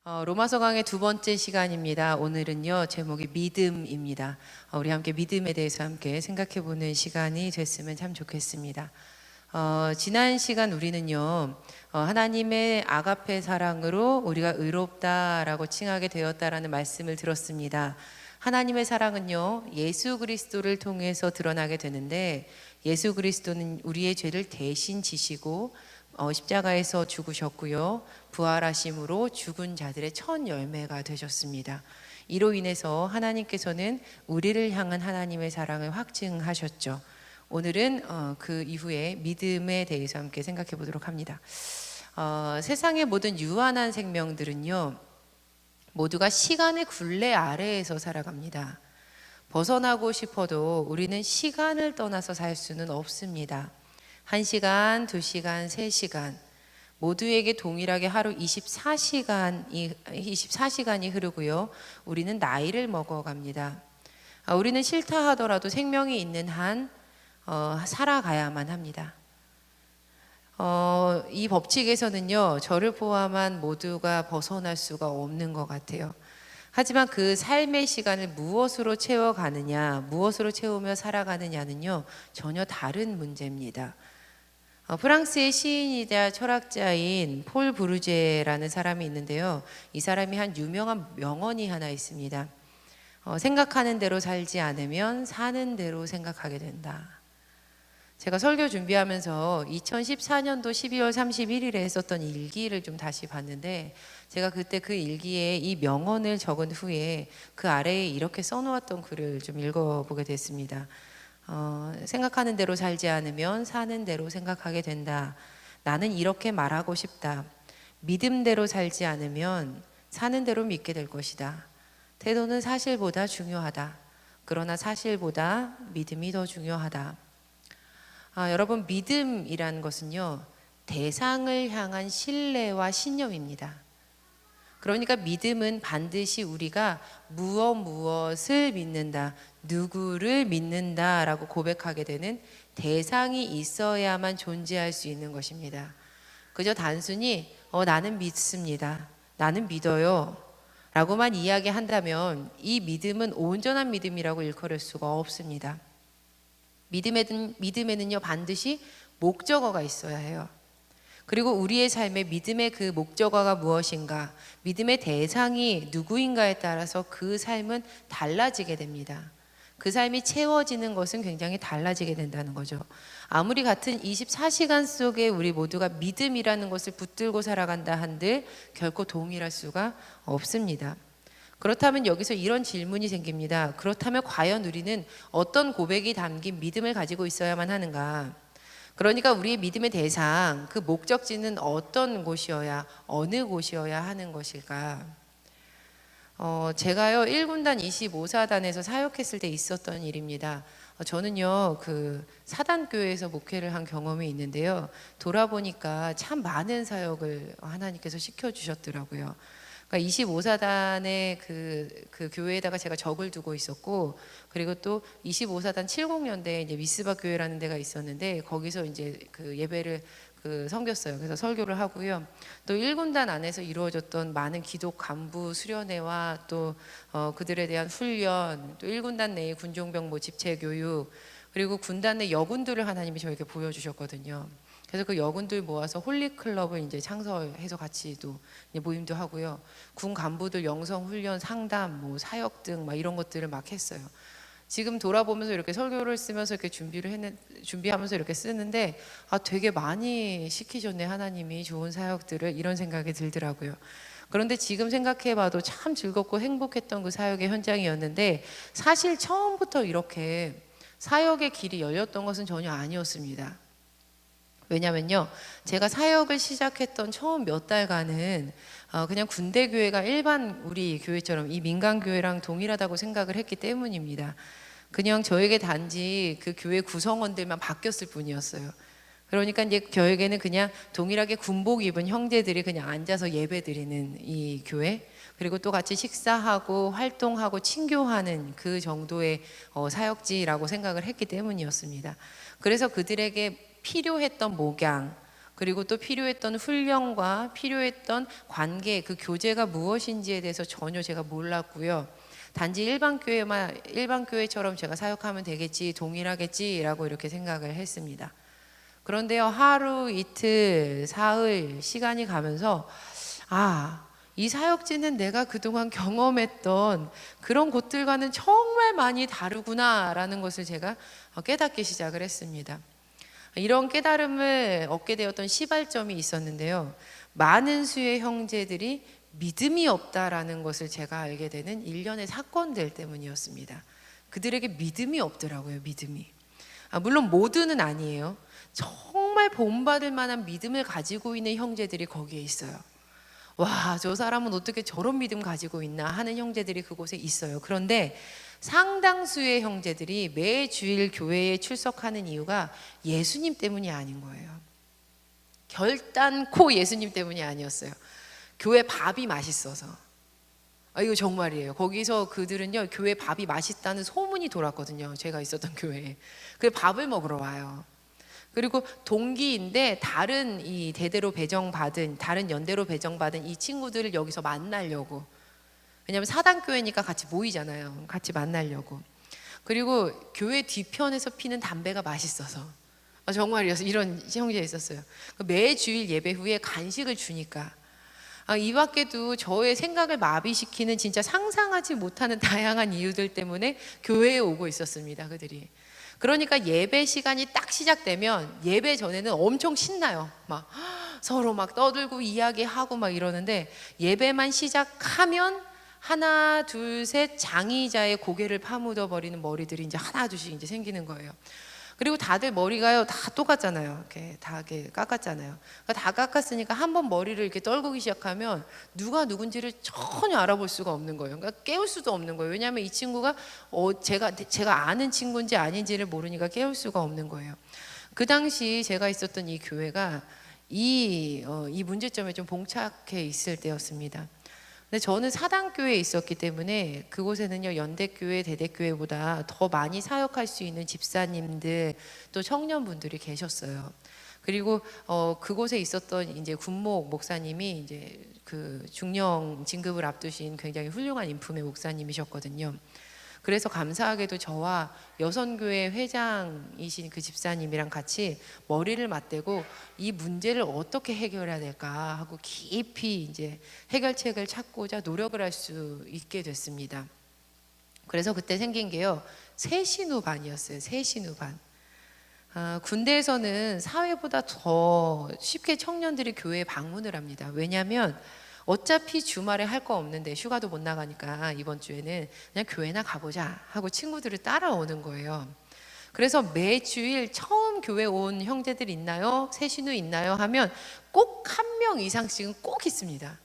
로마서 강의 두 번째 시간입니다. 오늘은요, 제목이 믿음입니다. 우리 함께 믿음에 대해서 함께 생각해 보는 시간이 됐으면 참 좋겠습니다. 지난 시간 우리는요, 하나님의 아가페 사랑으로 우리가 의롭다라고 칭하게 되었다라는 말씀을 들었습니다. 하나님의 사랑은요, 예수 그리스도를 통해서 드러나게 되는데, 예수 그리스도는 우리의 죄를 대신 지시고 십자가에서 죽으셨고요, 부활하심으로 죽은 자들의 첫 열매가 되셨습니다. 이로 인해서 하나님께서는 우리를 향한 하나님의 사랑을 확증하셨죠. 오늘은 그 이후에 믿음에 대해서 함께 생각해 보도록 합니다. 세상의 모든 유한한 생명들은요, 모두가 시간의 굴레 아래에서 살아갑니다. 벗어나고 싶어도 우리는 시간을 떠나서 살 수는 없습니다. 1시간, 2시간, 3시간 모두에게 동일하게 하루 24시간이 흐르고요, 우리는 나이를 먹어갑니다. 우리는 싫다 하더라도 생명이 있는 한 살아가야만 합니다. 이 법칙에서는요, 저를 포함한 모두가 벗어날 수가 없는 것 같아요. 하지만 그 삶의 시간을 무엇으로 채워가느냐, 무엇으로 채우며 살아가느냐는요, 전혀 다른 문제입니다. 프랑스의 시인이자 철학자인 폴 브루제라는 사람이 있는데요, 이 사람이 한 유명한 명언이 하나 있습니다. 생각하는 대로 살지 않으면 사는 대로 생각하게 된다. 제가 설교 준비하면서 2014년도 12월 31일에 했었던 일기를 좀 다시 봤는데, 제가 그때 그 일기에 이 명언을 적은 후에 그 아래에 이렇게 써놓았던 글을 좀 읽어보게 됐습니다. 생각하는 대로 살지 않으면 사는 대로 생각하게 된다. 나는 이렇게 말하고 싶다. 믿음대로 살지 않으면 사는 대로 믿게 될 것이다. 태도는 사실보다 중요하다. 그러나 사실보다 믿음이 더 중요하다. 여러분, 믿음이란 것은요, 대상을 향한 신뢰와 신념입니다. 그러니까 믿음은 반드시 우리가 무엇을 믿는다, 누구를 믿는다라고 고백하게 되는 대상이 있어야만 존재할 수 있는 것입니다. 그저 단순히 나는 믿습니다, 나는 믿어요 라고만 이야기한다면 이 믿음은 온전한 믿음이라고 일컬을 수가 없습니다. 믿음에는요, 반드시 목적어가 있어야 해요. 그리고 우리의 삶에 믿음의 그 목적어가 무엇인가, 믿음의 대상이 누구인가에 따라서 그 삶은 달라지게 됩니다. 그 삶이 채워지는 것은 굉장히 달라지게 된다는 거죠. 아무리 같은 24시간 속에 우리 모두가 믿음이라는 것을 붙들고 살아간다 한들 결코 동일할 수가 없습니다. 그렇다면 여기서 이런 질문이 생깁니다. 그렇다면 과연 우리는 어떤 고백이 담긴 믿음을 가지고 있어야만 하는가? 그러니까 우리의 믿음의 대상, 그 목적지는 어떤 곳이어야, 어느 곳이어야 하는 것일까? 제가요, 1군단 25사단에서 사역했을 때 있었던 일입니다. 저는요, 그 사단교회에서 목회를 한 경험이 있는데요, 돌아보니까 참 많은 사역을 하나님께서 시켜주셨더라고요. 그러니까 25사단의 그 교회에다가 제가 적을 두고 있었고, 그리고 또 25사단 70년대에 이제 미스바 교회라는 데가 있었는데, 거기서 이제 그 예배를 섬겼어요. 그래서 설교를 하고요. 또 1군단 안에서 이루어졌던 많은 기독 간부 수련회와 또 그들에 대한 훈련, 또 1군단 내의 군종병 집체 교육, 그리고 군단 내 여군들을 하나님이 저에게 보여주셨거든요. 그래서 그 여군들 모아서 홀리클럽을 이제 창설해서 같이 또 모임도 하고요. 군 간부들 영성 훈련, 상담, 뭐 사역 등 막 이런 것들을 막 했어요. 지금 돌아보면서 이렇게 설교를 쓰면서 이렇게 준비하면서 이렇게 쓰는데, 되게 많이 시키셨네 하나님이, 좋은 사역들을, 이런 생각이 들더라고요. 그런데 지금 생각해봐도 참 즐겁고 행복했던 그 사역의 현장이었는데, 사실 처음부터 이렇게 사역의 길이 열렸던 것은 전혀 아니었습니다. 왜냐면요, 제가 사역을 시작했던 처음 몇 달간은 그냥 군대 교회가 일반 우리 교회처럼 이 민간 교회랑 동일하다고 생각을 했기 때문입니다. 그냥 저에게 단지 그 교회 구성원들만 바뀌었을 뿐이었어요. 그러니까 이제 저에게는 그냥 동일하게 군복 입은 형제들이 그냥 앉아서 예배 드리는 이 교회, 그리고 또 같이 식사하고 활동하고 친교하는 그 정도의 사역지라고 생각을 했기 때문이었습니다. 그래서 그들에게 필요했던 목양, 그리고 또 필요했던 훈련과 필요했던 관계, 그 교제가 무엇인지에 대해서 전혀 제가 몰랐고요. 단지 일반 교회처럼 제가 사역하면 되겠지, 동일하겠지라고 이렇게 생각을 했습니다. 그런데요, 하루, 이틀, 사흘 시간이 가면서 이 사역지는 내가 그동안 경험했던 그런 곳들과는 정말 많이 다르구나라는 것을 제가 깨닫기 시작을 했습니다. 이런 깨달음을 얻게 되었던 시발점이 있었는데요. 많은 수의 형제들이 믿음이 없다라는 것을 제가 알게 되는 일련의 사건들 때문이었습니다. 그들에게 믿음이 없더라고요, 믿음이. 물론 모두는 아니에요. 정말 본받을 만한 믿음을 가지고 있는 형제들이 거기에 있어요. 와, 저 사람은 어떻게 저런 믿음 가지고 있나 하는 형제들이 그곳에 있어요. 그런데 상당수의 형제들이 매 주일 교회에 출석하는 이유가 예수님 때문이 아닌 거예요. 결단코 예수님 때문이 아니었어요. 교회 밥이 맛있어서. 이거 정말이에요. 거기서 그들은요, 교회 밥이 맛있다는 소문이 돌았거든요. 제가 있었던 교회에. 그 밥을 먹으러 와요. 그리고 동기인데 다른 이 대대로 배정받은, 다른 연대로 배정받은 이 친구들을 여기서 만나려고. 왜냐하면 사단교회니까 같이 모이잖아요. 같이 만나려고. 그리고 교회 뒤편에서 피는 담배가 맛있어서. 정말이어서 이런 형제가 있었어요. 매 주일 예배 후에 간식을 주니까. 이 밖에도 저의 생각을 마비시키는 진짜 상상하지 못하는 다양한 이유들 때문에 교회에 오고 있었습니다. 그들이. 그러니까 예배 시간이 딱 시작되면 예배 전에는 엄청 신나요. 막 서로 막 떠들고 이야기하고 막 이러는데 예배만 시작하면 하나 둘 셋 장의자의 고개를 파묻어 버리는 머리들이 이제 하나 둘씩 이제 생기는 거예요. 그리고 다들 머리가요 다 똑같잖아요. 이렇게 다 이렇게 깎았잖아요. 그러니까 다 깎았으니까 한번 머리를 이렇게 떨구기 시작하면 누가 누군지를 전혀 알아볼 수가 없는 거예요. 그러니까 깨울 수도 없는 거예요. 왜냐하면 이 친구가 제가 아는 친구인지 아닌지를 모르니까 깨울 수가 없는 거예요. 그 당시 제가 있었던 이 교회가 이 문제점에 좀 봉착해 있을 때였습니다. 근데 저는 사단교회에 있었기 때문에 그곳에는요 연대교회, 대대교회보다 더 많이 사역할 수 있는 집사님들 또 청년분들이 계셨어요. 그리고 그곳에 있었던 이제 군목 목사님이 이제 그 중령 진급을 앞두신 굉장히 훌륭한 인품의 목사님이셨거든요. 그래서 감사하게도 저와 여선교회 회장이신 그 집사님이랑 같이 머리를 맞대고 이 문제를 어떻게 해결해야 될까 하고 깊이 이제 해결책을 찾고자 노력을 할 수 있게 됐습니다. 그래서 그때 생긴 게요, 새신우반이었어요. 새신우반. 군대에서는 사회보다 더 쉽게 청년들이 교회에 방문을 합니다. 왜냐하면 어차피 주말에 할 거 없는데 휴가도 못 나가니까 이번 주에는 그냥 교회나 가보자 하고 친구들을 따라오는 거예요. 그래서 매주일 처음 교회 온 형제들 있나요? 새신우 있나요? 하면 꼭 한 명 이상씩은 꼭 있습니다.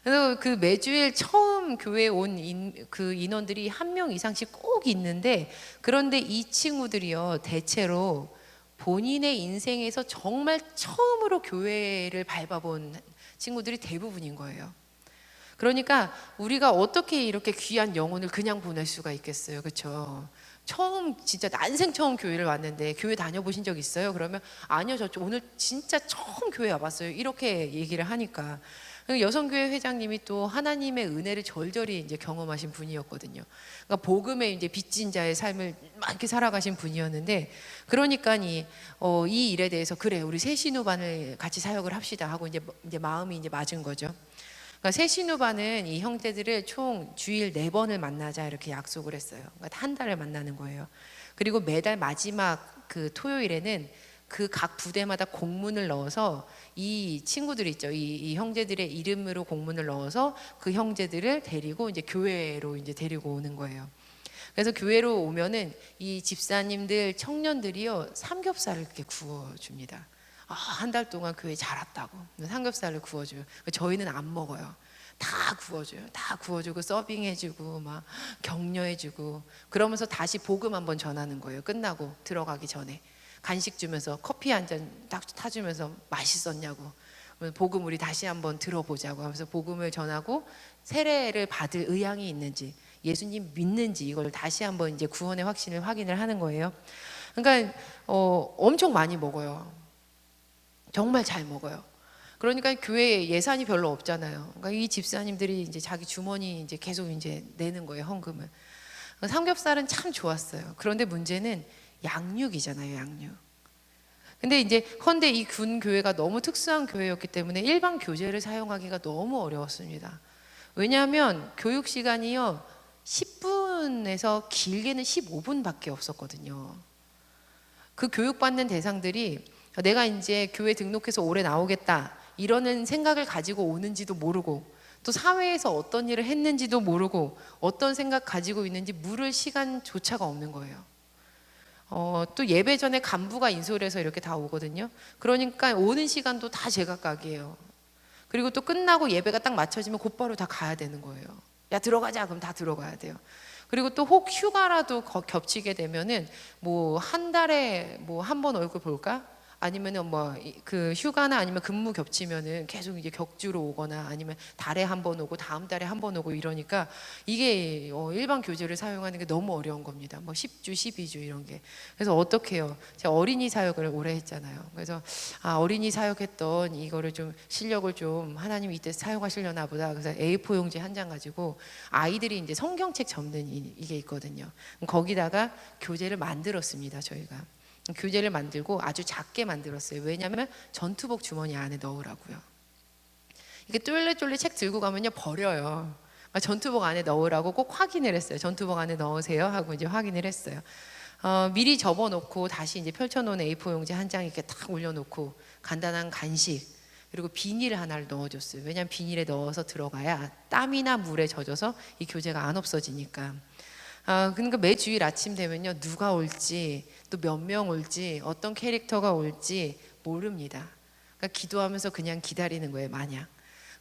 그래서 그 매주일 처음 교회에 온 그 인원들이 한 명 이상씩 꼭 있는데, 그런데 이 친구들이요 대체로 본인의 인생에서 정말 처음으로 교회를 밟아본 친구들이 대부분인 거예요. 그러니까 우리가 어떻게 이렇게 귀한 영혼을 그냥 보낼 수가 있겠어요, 그렇죠? 처음 진짜 난생 처음 교회를 왔는데 교회 다녀보신 적 있어요? 그러면 아니요, 저 오늘 진짜 처음 교회 와봤어요. 이렇게 얘기를 하니까. 여성교회 회장님이 또 하나님의 은혜를 절절히 이제 경험하신 분이었거든요. 그러니까 복음의 이제 빚진 자의 삶을 막 이렇게 살아가신 분이었는데, 그러니까 이 일에 대해서 그래 우리 새신우반을 같이 사역을 합시다 하고 이제 마음이 이제 맞은 거죠. 그러니까 새신우반은 이 형제들을 총 주일 4번을 만나자 이렇게 약속을 했어요. 그러니까 한 달을 만나는 거예요. 그리고 매달 마지막 그 토요일에는 그 각 부대마다 공문을 넣어서 이 친구들이 있죠. 이 형제들의 이름으로 공문을 넣어서 그 형제들을 데리고 이제 교회로 이제 데리고 오는 거예요. 그래서 교회로 오면은 이 집사님들 청년들이요 삼겹살을 이렇게 구워 줍니다. 한 달 동안 교회 잘 왔다고 삼겹살을 구워줘요. 저희는 안 먹어요. 다 구워줘요. 다 구워주고 서빙해주고 막 격려해주고, 그러면서 다시 복음 한번 전하는 거예요. 끝나고 들어가기 전에 간식 주면서 커피 한 잔 딱 타주면서 맛있었냐고, 복음 우리 다시 한번 들어보자고 하면서 복음을 전하고 세례를 받을 의향이 있는지, 예수님 믿는지 이걸 다시 한번 이제 구원의 확신을 확인을 하는 거예요. 그러니까 엄청 많이 먹어요. 정말 잘 먹어요. 그러니까 교회에 예산이 별로 없잖아요. 그러니까 이 집사님들이 이제 자기 주머니 이제 계속 이제 내는 거예요, 헌금을. 삼겹살은 참 좋았어요. 그런데 문제는 양육이잖아요, 양육. 근데 이제 헌데 이 군 교회가 너무 특수한 교회였기 때문에 일반 교재를 사용하기가 너무 어려웠습니다. 왜냐하면 교육 시간이요 10분에서 길게는 15분밖에 없었거든요. 그 교육받는 대상들이 내가 이제 교회 등록해서 올해 나오겠다 이러는 생각을 가지고 오는지도 모르고, 또 사회에서 어떤 일을 했는지도 모르고 어떤 생각 가지고 있는지 물을 시간조차가 없는 거예요. 또 예배 전에 간부가 인솔 해서 이렇게 다 오거든요. 그러니까 오는 시간도 다 제각각이에요. 그리고 또 끝나고 예배가 딱 맞춰지면 곧바로 다 가야 되는 거예요. 야 들어가자, 그럼 다 들어가야 돼요. 그리고 또 혹 휴가라도 겹치게 되면은 뭐 한 달에 뭐 한 번 얼굴 볼까? 아니면은 뭐 그 휴가나 아니면 근무 겹치면은 계속 이제 격주로 오거나 아니면 달에 한 번 오고 다음 달에 한 번 오고 이러니까 이게 일반 교재를 사용하는 게 너무 어려운 겁니다. 뭐 10주, 12주 이런 게. 그래서 어떻게 해요? 제가 어린이 사역을 오래 했잖아요. 그래서 어린이 사역했던 이거를 좀 실력을 좀 하나님이 이때 사용하시려나 보다. 그래서 A4 용지 한 장 가지고 아이들이 이제 성경책 접는 이게 있거든요. 거기다가 교재를 만들었습니다, 저희가. 교재를 만들고 아주 작게 만들었어요. 왜냐하면 전투복 주머니 안에 넣으라고요. 이게 쫄래쫄래 책 들고 가면요 버려요. 그러니까 전투복 안에 넣으라고 꼭 확인을 했어요. 전투복 안에 넣으세요 하고 이제 확인을 했어요. 미리 접어놓고 다시 이제 펼쳐놓은 A4 용지 한 장 이렇게 딱 올려놓고 간단한 간식 그리고 비닐 하나를 넣어줬어요. 왜냐하면 비닐에 넣어서 들어가야 땀이나 물에 젖어서 이 교재가 안 없어지니까. 그러니까 매 주일 아침 되면요 누가 올지 또 몇 명 올지 어떤 캐릭터가 올지 모릅니다. 그러니까 기도하면서 그냥 기다리는 거예요, 마냥.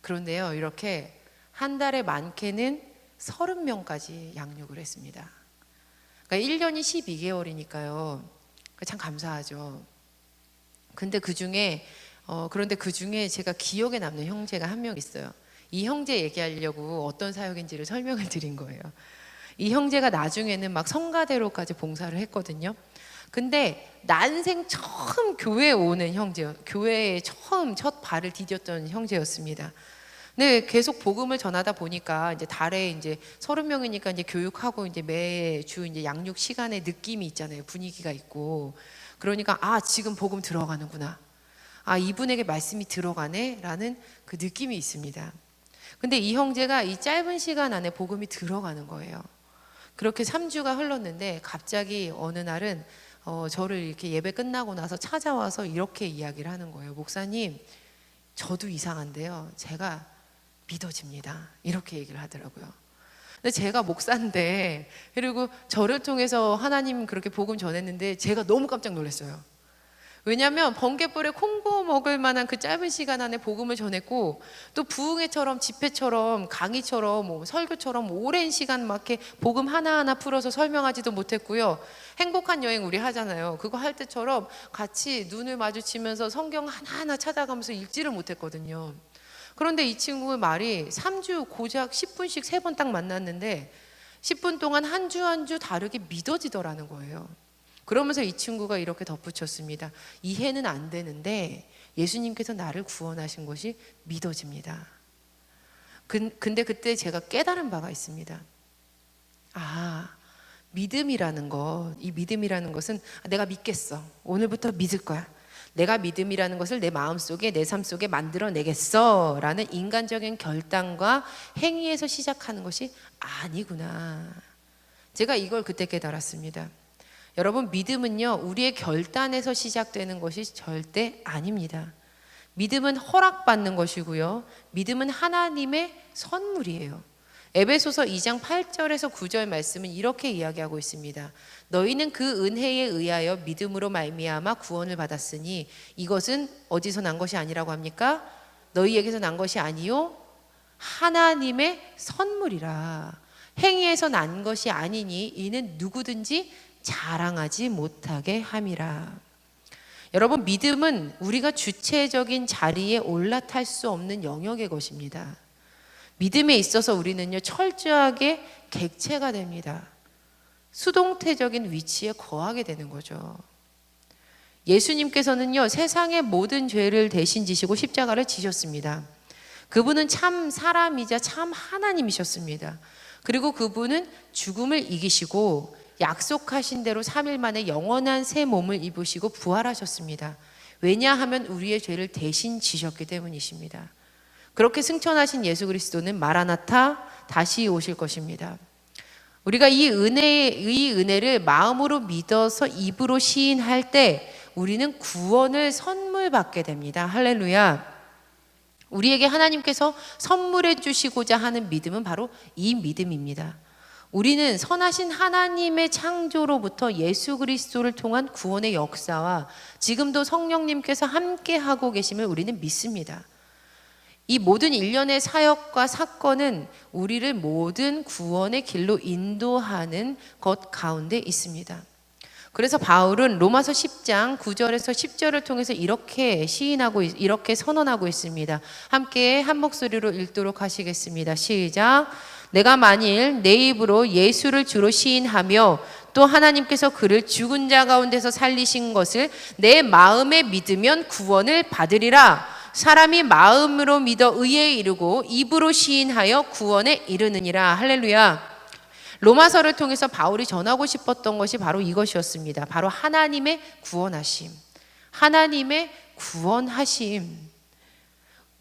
그런데요 이렇게 한 달에 많게는 30명까지 양육을 했습니다. 그러니까 1년이 12개월이니까요 참 감사하죠. 그런데 그 중에 제가 기억에 남는 형제가 한 명 있어요. 이 형제 얘기하려고 어떤 사역인지를 설명을 드린 거예요. 이 형제가 나중에는 막 성가대로까지 봉사를 했거든요. 근데 난생 처음 교회에 오는 형제요. 교회에 처음 첫 발을 디뎠던 형제였습니다. 근데 계속 복음을 전하다 보니까 이제 달에 이제 30명이니까 이제 교육하고 이제 매주 이제 양육 시간에 느낌이 있잖아요. 분위기가 있고. 그러니까 지금 복음 들어가는구나. 이분에게 말씀이 들어가네라는 그 느낌이 있습니다. 근데 이 형제가 이 짧은 시간 안에 복음이 들어가는 거예요. 그렇게 3주가 흘렀는데 갑자기 어느 날은 저를 이렇게 예배 끝나고 나서 찾아와서 이렇게 이야기를 하는 거예요. 목사님, 저도 이상한데요. 제가 믿어집니다. 이렇게 얘기를 하더라고요. 근데 제가 목사인데 그리고 저를 통해서 하나님 그렇게 복음 전했는데 제가 너무 깜짝 놀랐어요. 왜냐하면 번갯불에 콩 구워 먹을 만한 그 짧은 시간 안에 복음을 전했고 또 부흥회처럼 집회처럼 강의처럼 뭐 설교처럼 오랜 시간 막 이렇게 복음 하나하나 풀어서 설명하지도 못했고요. 행복한 여행 우리 하잖아요. 그거 할 때처럼 같이 눈을 마주치면서 성경 하나하나 찾아가면서 읽지를 못했거든요. 그런데 이 친구의 말이 3주 고작 10분씩 3번 딱 만났는데 10분 동안 한 주 한 주 다르게 믿어지더라는 거예요. 그러면서 이 친구가 이렇게 덧붙였습니다. 이해는 안 되는데 예수님께서 나를 구원하신 것이 믿어집니다. 근데 그때 제가 깨달은 바가 있습니다. 믿음이라는 것, 이 믿음이라는 것은 내가 믿겠어. 오늘부터 믿을 거야. 내가 믿음이라는 것을 내 마음속에 내 삶 속에 만들어내겠어 라는 인간적인 결단과 행위에서 시작하는 것이 아니구나. 제가 이걸 그때 깨달았습니다. 여러분, 믿음은요 우리의 결단에서 시작되는 것이 절대 아닙니다. 믿음은 허락받는 것이고요, 믿음은 하나님의 선물이에요. 에베소서 2장 8절에서 9절 말씀은 이렇게 이야기하고 있습니다. 너희는 그 은혜에 의하여 믿음으로 말미암아 구원을 받았으니 이것은 어디서 난 것이 아니라고 합니까? 너희에게서 난 것이 아니요 하나님의 선물이라. 행위에서 난 것이 아니니 이는 누구든지 자랑하지 못하게 함이라. 여러분, 믿음은 우리가 주체적인 자리에 올라탈 수 없는 영역의 것입니다. 믿음에 있어서 우리는요 철저하게 객체가 됩니다. 수동태적인 위치에 거하게 되는 거죠. 예수님께서는요, 세상의 모든 죄를 대신 지시고 십자가를 지셨습니다. 그분은 참 사람이자 참 하나님이셨습니다. 그리고 그분은 죽음을 이기시고 약속하신 대로 3일 만에 영원한 새 몸을 입으시고 부활하셨습니다. 왜냐하면 우리의 죄를 대신 지셨기 때문이십니다. 그렇게 승천하신 예수 그리스도는 마라나타, 다시 오실 것입니다. 우리가 이 은혜를 마음으로 믿어서 입으로 시인할 때 우리는 구원을 선물 받게 됩니다. 할렐루야. 우리에게 하나님께서 선물해 주시고자 하는 믿음은 바로 이 믿음입니다. 우리는 선하신 하나님의 창조로부터 예수 그리스도를 통한 구원의 역사와 지금도 성령님께서 함께 하고 계심을 우리는 믿습니다. 이 모든 일련의 사역과 사건은 우리를 모든 구원의 길로 인도하는 것 가운데 있습니다. 그래서 바울은 로마서 10장 9절에서 10절을 통해서 이렇게 시인하고 이렇게 선언하고 있습니다. 함께 한 목소리로 읽도록 하시겠습니다. 시작. 내가 만일 내 입으로 예수를 주로 시인하며 또 하나님께서 그를 죽은 자 가운데서 살리신 것을 내 마음에 믿으면 구원을 받으리라. 사람이 마음으로 믿어 의에 이르고 입으로 시인하여 구원에 이르느니라. 할렐루야. 로마서를 통해서 바울이 전하고 싶었던 것이 바로 이것이었습니다. 바로 하나님의 구원하심. 하나님의 구원하심.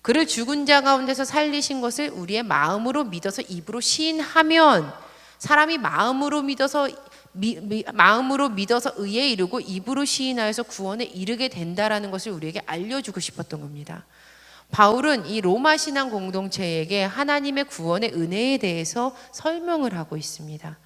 그를 죽은 자 가운데서 살리신 것을 우리의 마음으로 믿어서 입으로 시인하면 사람이 마음으로 믿어서 의에 이르고 입으로 시인하여서 구원에 이르게 된다라는 것을 우리에게 알려주고 싶었던 겁니다. 바울은 이 로마 신앙 공동체에게 하나님의 구원의 은혜에 대해서 설명을 하고 있습니다.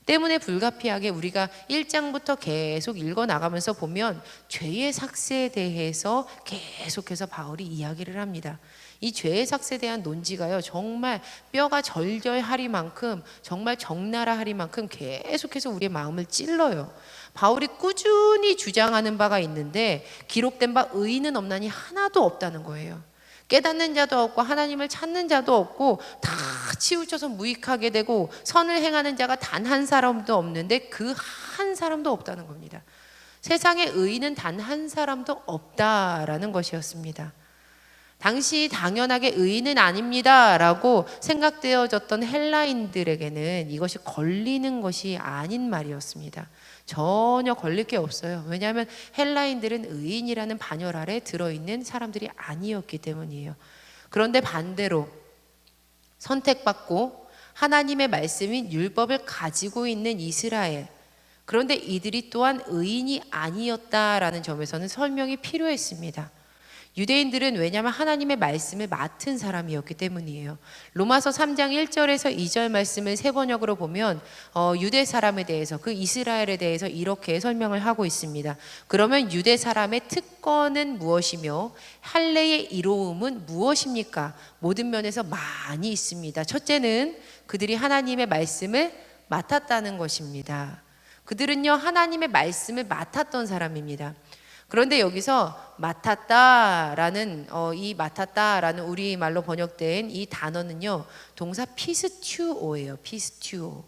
때문에 불가피하게 우리가 1장부터 계속 읽어나가면서 보면 죄의 삭세에 대해서 계속해서 바울이 이야기를 합니다. 이 죄의 삭세에 대한 논지가요, 정말 뼈가 절절하리만큼, 정말 적나라하리만큼 계속해서 우리의 마음을 찔러요. 바울이 꾸준히 주장하는 바가 있는데 기록된 바 의인은 없나니 하나도 없다는 거예요. 깨닫는 자도 없고 하나님을 찾는 자도 없고 다 치우쳐서 무익하게 되고 선을 행하는 자가 단 한 사람도 없는데 그 한 사람도 없다는 겁니다. 세상에 의인은 단 한 사람도 없다라는 것이었습니다. 당시 당연하게 의인은 아닙니다 라고 생각되어졌던 헬라인들에게는 이것이 걸리는 것이 아닌 말이었습니다. 전혀 걸릴 게 없어요. 왜냐하면 헬라인들은 의인이라는 반열 아래 들어있는 사람들이 아니었기 때문이에요. 그런데 반대로 선택받고 하나님의 말씀인 율법을 가지고 있는 이스라엘, 그런데 이들이 또한 의인이 아니었다라는 점에서는 설명이 필요했습니다. 유대인들은 왜냐하면 하나님의 말씀을 맡은 사람이었기 때문이에요. 로마서 3장 1절에서 2절 말씀을 세 번역으로 보면 유대 사람에 대해서, 그 이스라엘에 대해서 이렇게 설명을 하고 있습니다. 그러면 유대 사람의 특권은 무엇이며 할례의 이로움은 무엇입니까? 모든 면에서 많이 있습니다. 첫째는 그들이 하나님의 말씀을 맡았다는 것입니다. 그들은요, 하나님의 말씀을 맡았던 사람입니다. 그런데 여기서 맡았다라는 이 맡았다라는 우리말로 번역된 이 단어는요, 동사 피스튜오예요. 피스튜오.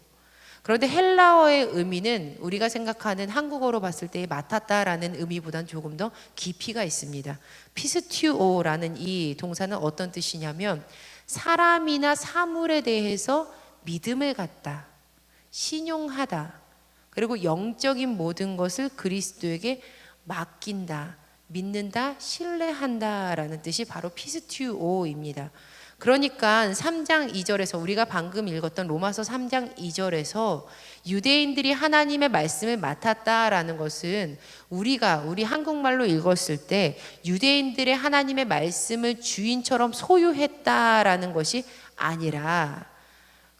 그런데 헬라어의 의미는 우리가 생각하는 한국어로 봤을 때 맡았다라는 의미보다는 조금 더 깊이가 있습니다. 피스튜오라는 이 동사는 어떤 뜻이냐면 사람이나 사물에 대해서 믿음을 갖다, 신용하다, 그리고 영적인 모든 것을 그리스도에게 맡긴다, 믿는다, 신뢰한다라는 뜻이 바로 피스튜오입니다. 그러니까 3장 2절에서 우리가 방금 읽었던 로마서 3장 2절에서 유대인들이 하나님의 말씀을 맡았다라는 것은 우리 한국말로 읽었을 때 유대인들의 하나님의 말씀을 주인처럼 소유했다라는 것이 아니라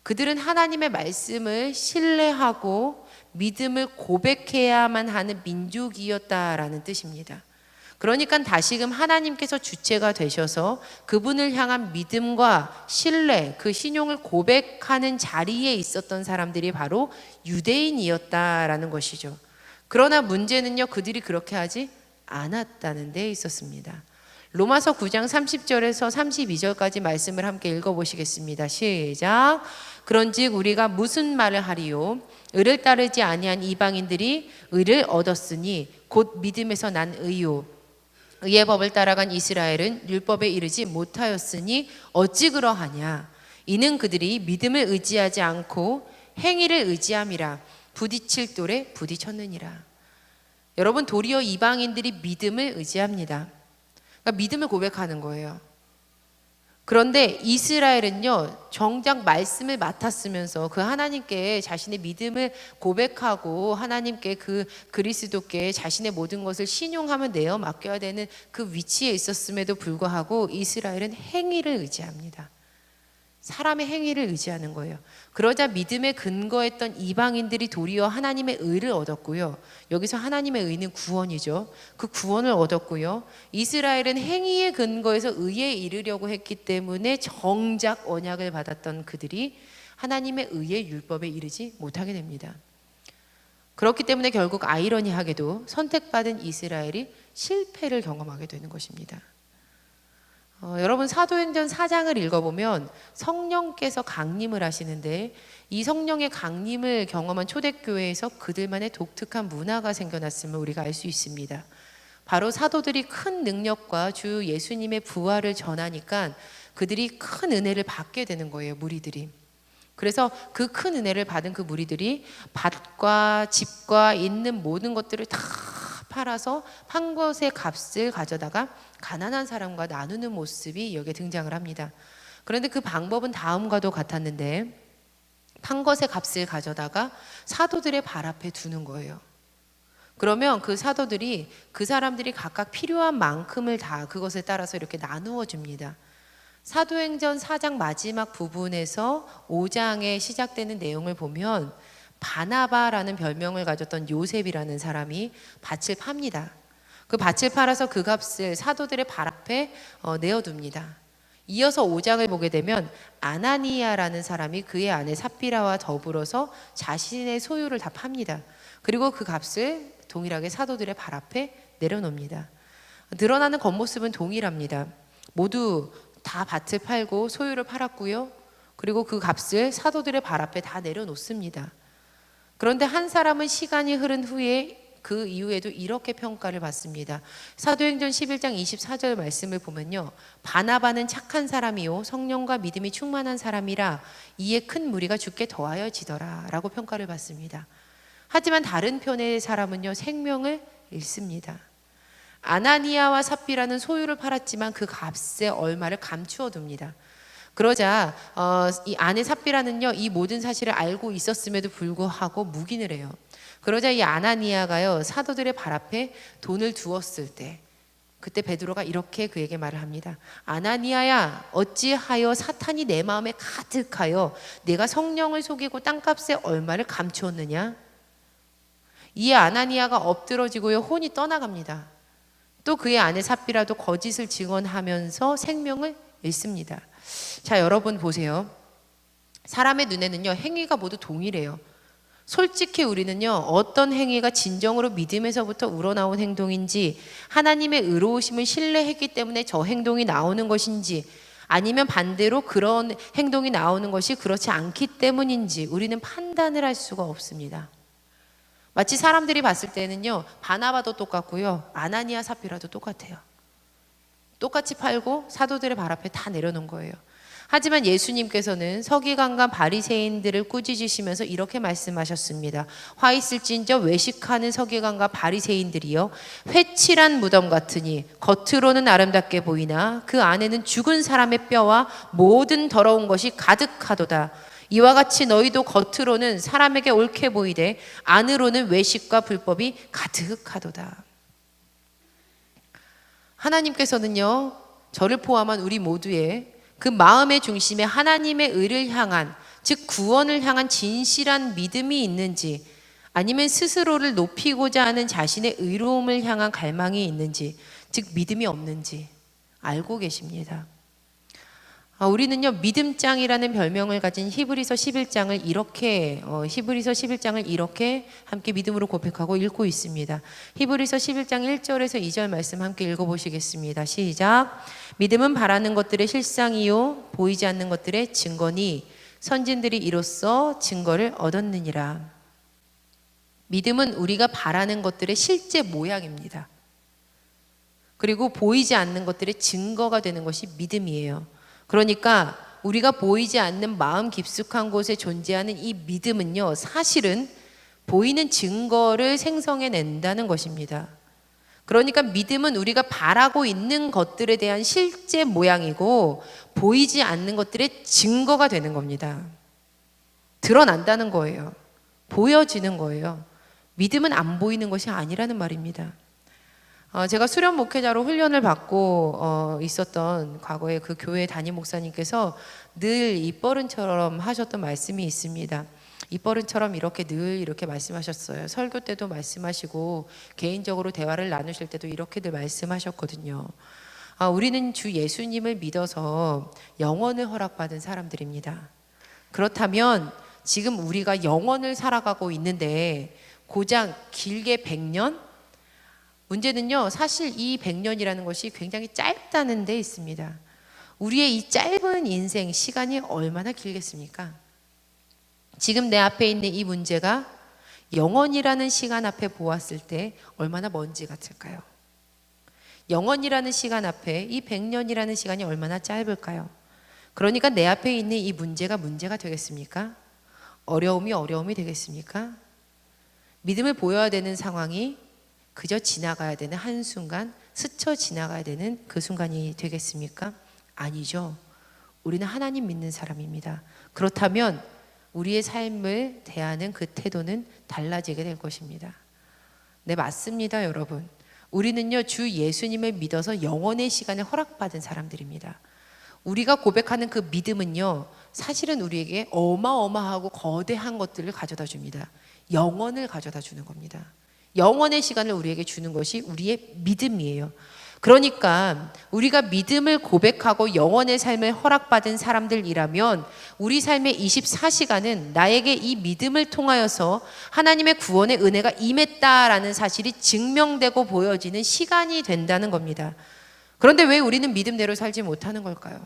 그들은 하나님의 말씀을 신뢰하고 믿음을 고백해야만 하는 민족이었다라는 뜻입니다. 그러니까 다시금 하나님께서 주체가 되셔서 그분을 향한 믿음과 신뢰, 그 신용을 고백하는 자리에 있었던 사람들이 바로 유대인이었다라는 것이죠. 그러나 문제는요, 그들이 그렇게 하지 않았다는 데 있었습니다. 로마서 9장 30절에서 32절까지 말씀을 함께 읽어보시겠습니다. 시작. 그런즉 우리가 무슨 말을 하리요? 의를 따르지 아니한 이방인들이 의를 얻었으니 곧 믿음에서 난 의요. 의의 법을 따라간 이스라엘은 율법에 이르지 못하였으니 어찌 그러하냐? 이는 그들이 믿음을 의지하지 않고 행위를 의지함이라 부딪힐 돌에 부딪혔느니라. 여러분, 도리어 이방인들이 믿음을 의지합니다. 그러니까 믿음을 고백하는 거예요. 그런데 이스라엘은요, 정작 말씀을 맡았으면서 그 하나님께 자신의 믿음을 고백하고 하나님께 그 그리스도께 자신의 모든 것을 신용하며 내어 맡겨야 되는 그 위치에 있었음에도 불구하고 이스라엘은 행위를 의지합니다. 사람의 행위를 의지하는 거예요. 그러자 믿음에 근거했던 이방인들이 도리어 하나님의 의를 얻었고요. 여기서 하나님의 의는 구원이죠. 그 구원을 얻었고요. 이스라엘은 행위에 근거해서 의에 이르려고 했기 때문에 정작 언약을 받았던 그들이 하나님의 의의 율법에 이르지 못하게 됩니다. 그렇기 때문에 결국 아이러니하게도 선택받은 이스라엘이 실패를 경험하게 되는 것입니다. 여러분, 사도행전 4장을 읽어보면 성령께서 강림을 하시는데 이 성령의 강림을 경험한 초대교회에서 그들만의 독특한 문화가 생겨났음을 우리가 알 수 있습니다. 바로 사도들이 큰 능력과 주 예수님의 부활을 전하니까 그들이 큰 은혜를 받게 되는 거예요, 무리들이. 그래서 그 큰 은혜를 받은 그 무리들이 밭과 집과 있는 모든 것들을 다 팔아서 한 것의 값을 가져다가 가난한 사람과 나누는 모습이 여기에 등장을 합니다. 그런데 그 방법은 다음과도 같았는데 판 것의 값을 가져다가 사도들의 발 앞에 두는 거예요. 그러면 그 사도들이 그 사람들이 각각 필요한 만큼을 다 그것에 따라서 이렇게 나누어 줍니다. 사도행전 4장 마지막 부분에서 5장에 시작되는 내용을 보면 바나바라는 별명을 가졌던 요셉이라는 사람이 밭을 팝니다. 그 밭을 팔아서 그 값을 사도들의 발 앞에 내어둡니다. 이어서 5장을 보게 되면 아나니아라는 사람이 그의 아내 삽비라와 더불어서 자신의 소유를 다 팝니다. 그리고 그 값을 동일하게 사도들의 발 앞에 내려놓습니다. 드러나는 겉모습은 동일합니다. 모두 다 밭을 팔고 소유를 팔았고요. 그리고 그 값을 사도들의 발 앞에 다 내려놓습니다. 그런데 한 사람은 시간이 흐른 후에 그 이후에도 이렇게 평가를 받습니다. 사도행전 11장 24절 말씀을 보면요, 바나바는 착한 사람이요 성령과 믿음이 충만한 사람이라 이에 큰 무리가 주께 더하여지더라 라고 평가를 받습니다. 하지만 다른 편의 사람은요, 생명을 잃습니다. 아나니아와 삽비라는 소유를 팔았지만 그 값의 얼마를 감추어 둡니다. 그러자 이 아내 삽비라는요, 이 모든 사실을 알고 있었음에도 불구하고 묵인을 해요. 그러자 이 아나니아가요, 사도들의 발 앞에 돈을 두었을 때 그때 베드로가 이렇게 그에게 말을 합니다. 아나니아야, 어찌하여 사탄이 내 마음에 가득하여 내가 성령을 속이고 땅값의 얼마를 감추었느냐? 이에 아나니아가 엎드러지고요, 혼이 떠나갑니다. 또 그의 아내 삽비라도 거짓을 증언하면서 생명을 잃습니다. 자, 여러분 보세요. 사람의 눈에는요, 행위가 모두 동일해요. 솔직히 우리는요, 어떤 행위가 진정으로 믿음에서부터 우러나온 행동인지, 하나님의 의로우심을 신뢰했기 때문에 저 행동이 나오는 것인지, 아니면 반대로 그런 행동이 나오는 것이 그렇지 않기 때문인지 우리는 판단을 할 수가 없습니다. 마치 사람들이 봤을 때는요, 바나바도 똑같고요, 아나니아 삽비라도 똑같아요. 똑같이 팔고 사도들의 발 앞에 다 내려놓은 거예요. 하지만 예수님께서는 서기관과 바리새인들을 꾸짖으시면서 이렇게 말씀하셨습니다. 화 있을진저 외식하는 서기관과 바리새인들이여, 회칠한 무덤 같으니 겉으로는 아름답게 보이나 그 안에는 죽은 사람의 뼈와 모든 더러운 것이 가득하도다. 이와 같이 너희도 겉으로는 사람에게 옳게 보이되 안으로는 외식과 불법이 가득하도다. 하나님께서는요, 저를 포함한 우리 모두의 그 마음의 중심에 하나님의 의를 향한, 즉 구원을 향한 진실한 믿음이 있는지, 아니면 스스로를 높이고자 하는 자신의 의로움을 향한 갈망이 있는지, 즉 믿음이 없는지 알고 계십니다. 우리는요 믿음장이라는 별명을 가진 히브리서 11장을 이렇게 함께 믿음으로 고백하고 읽고 있습니다. 히브리서 11장 1절에서 2절 말씀 함께 읽어보시겠습니다. 시작. 믿음은 바라는 것들의 실상이요 보이지 않는 것들의 증거니 선진들이 이로써 증거를 얻었느니라. 믿음은 우리가 바라는 것들의 실제 모양입니다. 그리고 보이지 않는 것들의 증거가 되는 것이 믿음이에요. 그러니까 우리가 보이지 않는 마음 깊숙한 곳에 존재하는 이 믿음은요, 사실은 보이는 증거를 생성해낸다는 것입니다. 그러니까 믿음은 우리가 바라고 있는 것들에 대한 실제 모양이고 보이지 않는 것들의 증거가 되는 겁니다. 드러난다는 거예요. 보여지는 거예요. 믿음은 안 보이는 것이 아니라는 말입니다. 제가 수련 목회자로 훈련을 받고 있었던 과거에 그 교회 담임 목사님께서 늘 입버릇처럼 하셨던 말씀이 있습니다. 입버릇처럼 늘 이렇게 말씀하셨어요. 설교 때도 말씀하시고 개인적으로 대화를 나누실 때도 이렇게들 말씀하셨거든요. 우리는 주 예수님을 믿어서 영원을 허락받은 사람들입니다. 그렇다면 지금 우리가 영원을 살아가고 있는데 고작 길게 100년? 문제는요, 사실 이 100년이라는 것이 굉장히 짧다는 데 있습니다. 우리의 이 짧은 인생 시간이 얼마나 길겠습니까? 지금 내 앞에 있는 이 문제가 영원이라는 시간 앞에 보았을 때 얼마나 먼지 같을까요? 영원이라는 시간 앞에 이 100년이라는 시간이 얼마나 짧을까요? 그러니까 내 앞에 있는 이 문제가 되겠습니까? 어려움이 되겠습니까? 믿음을 보여야 되는 상황이 그저 지나가야 되는 한순간, 스쳐 지나가야 되는 그 순간이 되겠습니까? 아니죠. 우리는 하나님 믿는 사람입니다. 그렇다면 우리의 삶을 대하는 그 태도는 달라지게 될 것입니다. 네, 맞습니다, 여러분. 우리는요, 주 예수님을 믿어서 영원의 시간을 허락받은 사람들입니다. 우리가 고백하는 그 믿음은요, 사실은 우리에게 어마어마하고 거대한 것들을 가져다 줍니다. 영원을 가져다 주는 겁니다. 영원의 시간을 우리에게 주는 것이 우리의 믿음이에요. 그러니까 우리가 믿음을 고백하고 영원의 삶을 허락받은 사람들이라면 우리 삶의 24시간은 나에게 이 믿음을 통하여서 하나님의 구원의 은혜가 임했다라는 사실이 증명되고 보여지는 시간이 된다는 겁니다. 그런데 왜 우리는 믿음대로 살지 못하는 걸까요?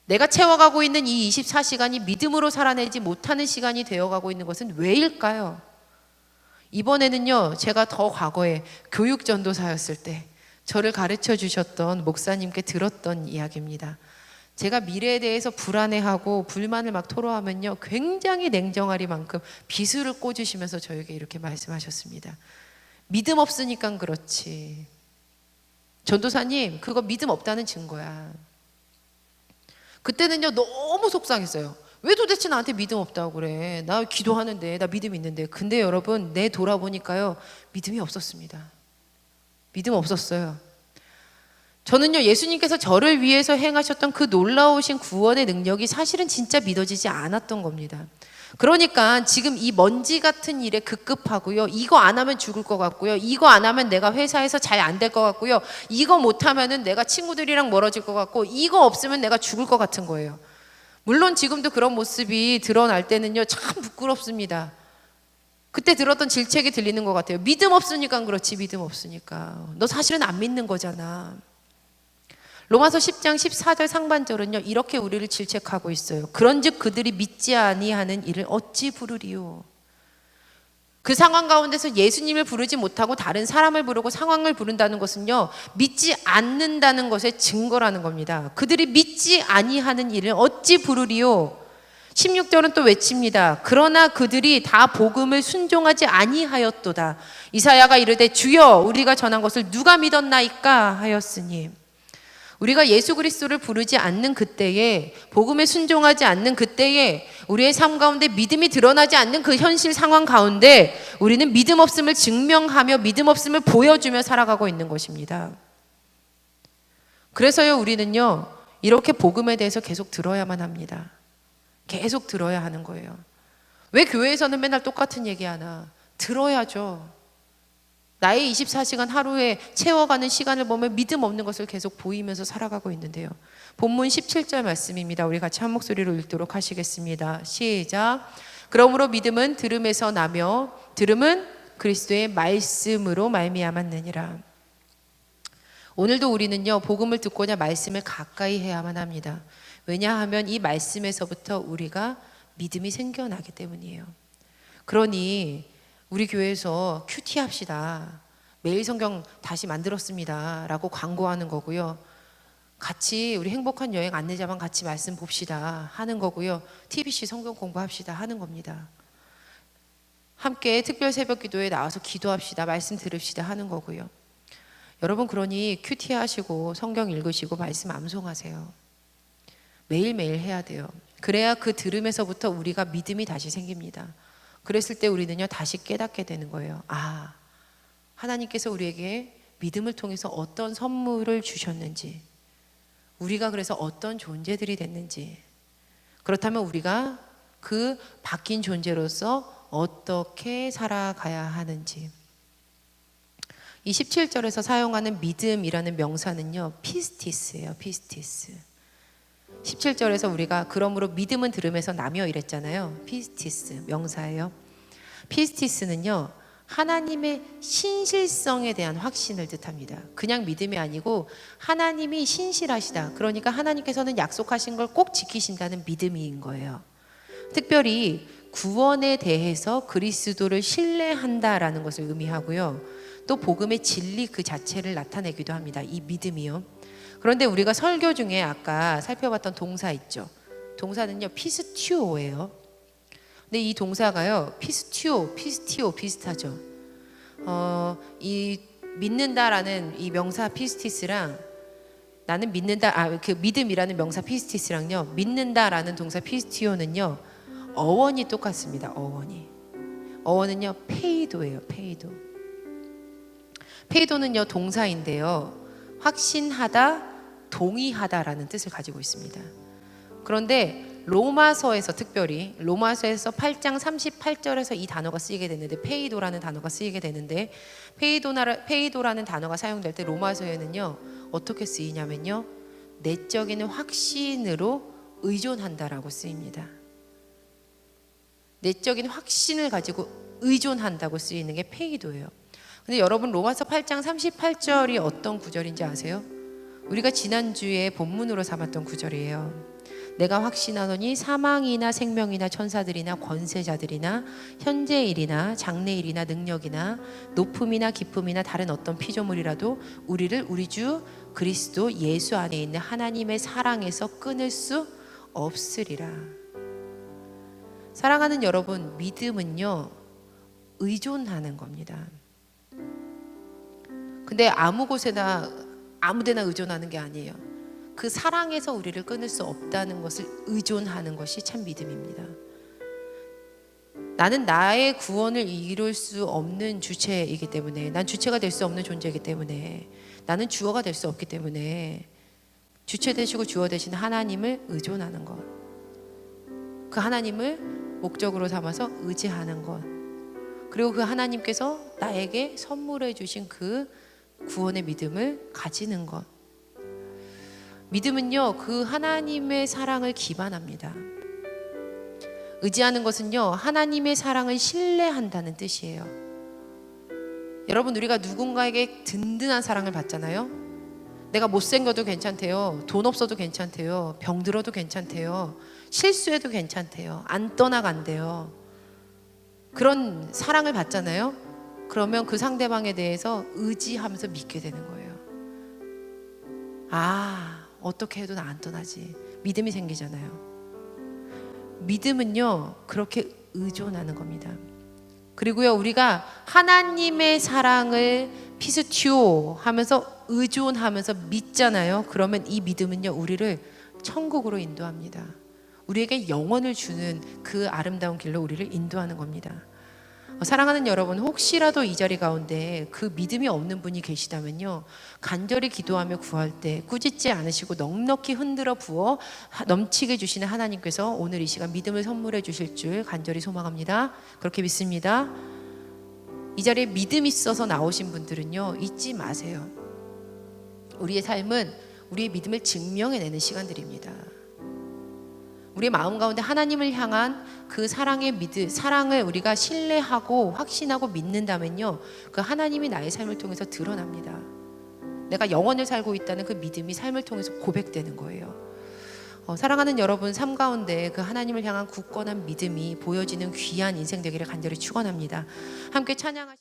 내가 채워가고 있는 이 24시간이 믿음으로 살아내지 못하는 시간이 되어가고 있는 것은 왜일까요? 이번에는요, 제가 더 과거에 교육전도사였을 때 저를 가르쳐 주셨던 목사님께 들었던 이야기입니다. 제가 미래에 대해서 불안해하고 불만을 막 토로하면요, 굉장히 냉정하리만큼 비수를 꽂으시면서 저에게 이렇게 말씀하셨습니다. 믿음 없으니까 그렇지. 전도사님, 그거 믿음 없다는 증거야. 그때는요, 너무 속상했어요. 왜 도대체 나한테 믿음 없다고 그래? 나 기도하는데, 나 믿음 있는데. 근데 여러분, 내 돌아보니까요, 믿음이 없었습니다. 믿음 없었어요. 저는요, 예수님께서 저를 위해서 행하셨던 그 놀라우신 구원의 능력이 사실은 진짜 믿어지지 않았던 겁니다. 그러니까 지금 이 먼지 같은 일에 급급하고요, 이거 안 하면 죽을 것 같고요, 이거 안 하면 내가 회사에서 잘 안 될 것 같고요, 이거 못하면은 내가 친구들이랑 멀어질 것 같고, 이거 없으면 내가 죽을 것 같은 거예요. 물론 지금도 그런 모습이 드러날 때는요, 참 부끄럽습니다. 그때 들었던 질책이 들리는 것 같아요. 믿음 없으니까 그렇지, 믿음 없으니까. 너 사실은 안 믿는 거잖아. 로마서 10장 14절 상반절은요, 이렇게 우리를 질책하고 있어요. 그런즉 그들이 믿지 아니하는 이를 어찌 부르리요. 그 상황 가운데서 예수님을 부르지 못하고 다른 사람을 부르고 상황을 부른다는 것은요, 믿지 않는다는 것의 증거라는 겁니다. 그들이 믿지 아니하는 일을 어찌 부르리요. 16절은 또 외칩니다. 그러나 그들이 다 복음을 순종하지 아니하였도다. 이사야가 이르되 주여 우리가 전한 것을 누가 믿었나이까 하였으니, 우리가 예수 그리스도를 부르지 않는 그때에, 복음에 순종하지 않는 그때에, 우리의 삶 가운데 믿음이 드러나지 않는 그 현실 상황 가운데 우리는 믿음 없음을 증명하며 믿음 없음을 보여주며 살아가고 있는 것입니다. 그래서요, 우리는요, 이렇게 복음에 대해서 계속 들어야만 합니다. 계속 들어야 하는 거예요. 왜 교회에서는 맨날 똑같은 얘기 하나? 들어야죠. 나의 24시간 하루에 채워가는 시간을 보면 믿음 없는 것을 계속 보이면서 살아가고 있는데요. 본문 17절 말씀입니다. 우리 같이 한 목소리로 읽도록 하시겠습니다. 시작. 그러므로 믿음은 들음에서 나며 들음은 그리스도의 말씀으로 말미암았느니라. 오늘도 우리는요, 복음을 듣고자 말씀을 가까이 해야만 합니다. 왜냐하면 이 말씀에서부터 우리가 믿음이 생겨나기 때문이에요. 그러니 우리 교회에서 큐티 합시다, 매일 성경 다시 만들었습니다 라고 광고하는 거고요, 같이 우리 행복한 여행 안내자만 같이 말씀 봅시다 하는 거고요, TBC 성경 공부합시다 하는 겁니다. 함께 특별 새벽 기도에 나와서 기도합시다, 말씀 들읍시다 하는 거고요. 여러분, 그러니 큐티 하시고 성경 읽으시고 말씀 암송하세요. 매일매일 해야 돼요. 그래야 그 들음에서부터 우리가 믿음이 다시 생깁니다. 그랬을 때 우리는요, 다시 깨닫게 되는 거예요. 아, 하나님께서 우리에게 믿음을 통해서 어떤 선물을 주셨는지, 우리가 그래서 어떤 존재들이 됐는지, 그렇다면 우리가 그 바뀐 존재로서 어떻게 살아가야 하는지. 이 17절에서 사용하는 믿음이라는 명사는요, 피스티스예요. 피스티스. 17절에서 우리가 그러므로 믿음은 들음에서 나며 이랬잖아요. 피스티스 명사예요. 피스티스는요, 하나님의 신실성에 대한 확신을 뜻합니다. 그냥 믿음이 아니고 하나님이 신실하시다, 그러니까 하나님께서는 약속하신 걸 꼭 지키신다는 믿음인 거예요. 특별히 구원에 대해서 그리스도를 신뢰한다라는 것을 의미하고요, 또 복음의 진리 그 자체를 나타내기도 합니다, 이 믿음이요. 그런데 우리가 설교 중에 아까 살펴봤던 동사 있죠. 동사는요, 피스티오예요. 근데 이 동사가요, 피스티오 비슷하죠. 이 믿는다라는 이 명사 피스티스랑, 나는 믿는다, 그 믿음이라는 명사 피스티스랑요, 믿는다라는 동사 피스티오는요, 어원이 똑같습니다. 어원은요, 페이도예요. 페이도는요, 동사인데요, 확신하다, 동의하다라는 뜻을 가지고 있습니다. 그런데 로마서에서, 특별히 로마서에서 8장 38절에서 이 단어가 쓰이게 되는데, 페이도라는 단어가 쓰이게 되는데, 페이도라는 단어가 사용될 때 로마서에는요, 어떻게 쓰이냐면요, 내적인 확신으로 의존한다라고 쓰입니다. 내적인 확신을 가지고 의존한다고 쓰이는 게 페이도예요. 근데 여러분, 로마서 8장 38절이 어떤 구절인지 아세요? 우리가 지난주에 본문으로 삼았던 구절이에요. 내가 확신하노니 사망이나 생명이나 천사들이나 권세자들이나 현재일이나 장래일이나 능력이나 높음이나 기쁨이나 다른 어떤 피조물이라도 우리를 우리 주 그리스도 예수 안에 있는 하나님의 사랑에서 끊을 수 없으리라. 사랑하는 여러분, 믿음은요, 의존하는 겁니다. 근데 아무 곳에나 아무데나 의존하는 게 아니에요. 그 사랑에서 우리를 끊을 수 없다는 것을 의존하는 것이 참 믿음입니다. 나는 나의 구원을 이룰 수 없는 주체이기 때문에, 난 주체가 될 수 없는 존재이기 때문에, 나는 주어가 될 수 없기 때문에 주체 되시고 주어 되신 하나님을 의존하는 것, 그 하나님을 목적으로 삼아서 의지하는 것, 그리고 그 하나님께서 나에게 선물해 주신 그 구원의 믿음을 가지는 것. 믿음은요, 그 하나님의 사랑을 기반합니다. 의지하는 것은요, 하나님의 사랑을 신뢰한다는 뜻이에요. 여러분, 우리가 누군가에게 든든한 사랑을 받잖아요. 내가 못생겨도 괜찮대요, 돈 없어도 괜찮대요, 병들어도 괜찮대요, 실수해도 괜찮대요, 안 떠나간대요. 그런 사랑을 받잖아요. 그러면 그 상대방에 대해서 의지하면서 믿게 되는 거예요. 아, 어떻게 해도 나 안 떠나지. 믿음이 생기잖아요. 믿음은요, 그렇게 의존하는 겁니다. 그리고요, 우리가 하나님의 사랑을 피스티오 하면서 의존하면서 믿잖아요. 그러면 이 믿음은요, 우리를 천국으로 인도합니다. 우리에게 영원을 주는 그 아름다운 길로 우리를 인도하는 겁니다. 사랑하는 여러분, 혹시라도 이 자리 가운데 그 믿음이 없는 분이 계시다면요, 간절히 기도하며 구할 때 꾸짖지 않으시고 넉넉히 흔들어 부어 넘치게 주시는 하나님께서 오늘 이 시간 믿음을 선물해 주실 줄 간절히 소망합니다. 그렇게 믿습니다. 이 자리에 믿음 있어서 나오신 분들은요, 잊지 마세요. 우리의 삶은 우리의 믿음을 증명해내는 시간들입니다. 우리의 마음 가운데 하나님을 향한 그 사랑을 우리가 신뢰하고 확신하고 믿는다면요, 그 하나님이 나의 삶을 통해서 드러납니다. 내가 영원을 살고 있다는 그 믿음이 삶을 통해서 고백되는 거예요. 사랑하는 여러분, 삶 가운데 그 하나님을 향한 굳건한 믿음이 보여지는 귀한 인생 되기를 간절히 축원합니다. 함께 찬양하시